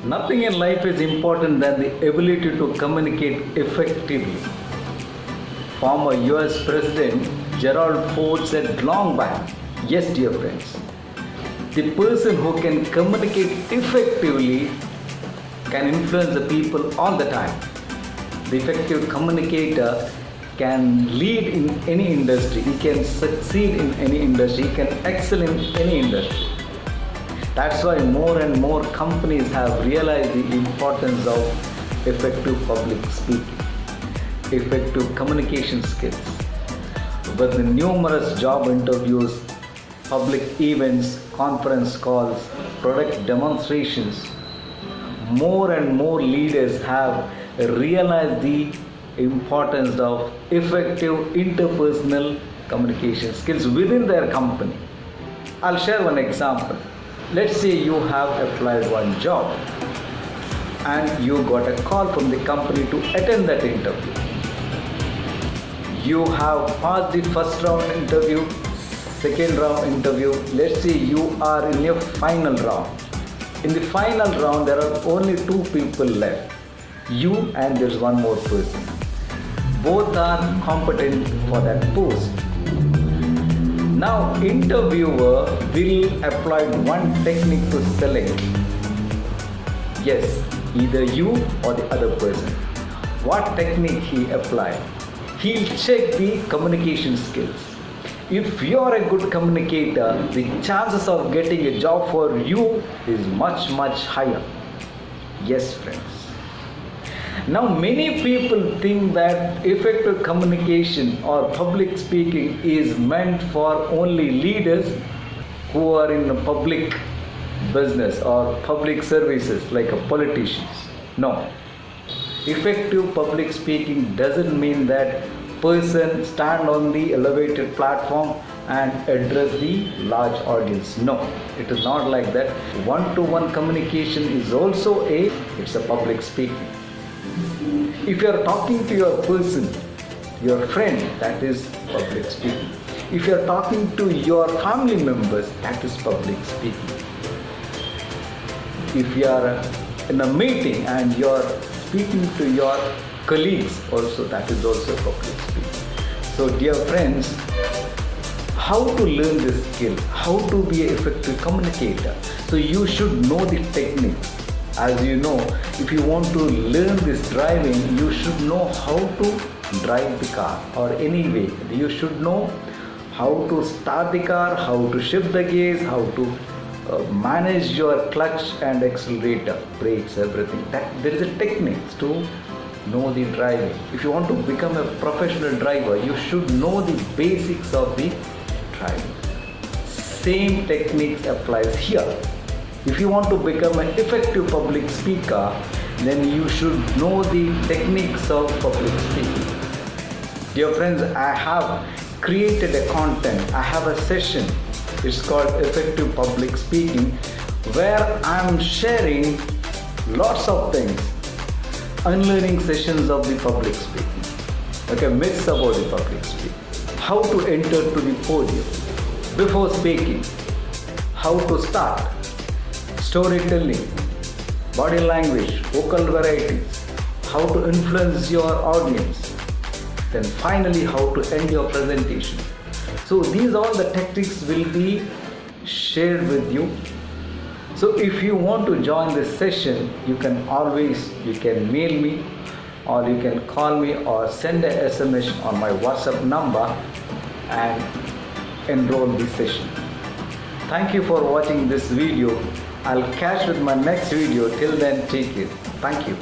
Nothing in life is important than the ability to communicate effectively. Former US President Gerald Ford said long back, yes dear friends, the person who can communicate effectively can influence the people all the time. The effective communicator can lead in any industry, he can succeed in any industry, he can excel in any industry. That's why more and more companies have realized the importance of effective public speaking, effective communication skills. With the numerous job interviews, public events, conference calls, product demonstrations, more and more leaders have realized the importance of effective interpersonal communication skills within their company. I'll share one example. Let's say you have applied one job and you got a call from the company to attend that interview. You have passed the first round interview, second round interview. Let's say you are in your final round. In the final round, there are only two people left, you and there's one more person. Both are competent for that post. Now, interviewer will apply one technique to select. Yes, either you or the other person. What technique he applied? He'll check the communication skills. If you are a good communicator, the chances of getting a job for you is much higher. Yes, friends. Now, many people think that effective communication or public speaking is meant for only leaders who are in a public business or public services like politicians. No. Effective public speaking doesn't mean that person stand on the elevated platform and address the large audience. No, it is not like that. One-to-one communication is also it's a public speaking. If you are talking to your person, your friend, that is public speaking. If you are talking to your family members, that is public speaking. If you are in a meeting and you are speaking to your colleagues also, that is also public speaking. So dear friends, how to learn this skill, how to be an effective communicator. So you should know the technique. As you know, if you want to learn this driving, you should know how to drive the car or any way. You should know how to start the car, how to shift the gears, how to manage your clutch and accelerator, brakes, everything. There is a technique to know the driving. If you want to become a professional driver, you should know the basics of the driving. Same techniques applies here. If you want to become an effective public speaker, then you should know the techniques of public speaking. Dear friends, I have created a content. I have a session. It's called Effective Public Speaking, where I'm sharing lots of things. Unlearning sessions of the public speaking. Okay, myths about the public speaking. How to enter to the podium before speaking. How to start. Storytelling, body language, vocal varieties, how to influence your audience, then finally how to end your presentation. So these all the tactics will be shared with you. So if you want to join this session, you can mail me or you can call me or send a SMS on my WhatsApp number and enroll this session. Thank you for watching this video. I'll catch with my next video. Till then, take care. Thank you.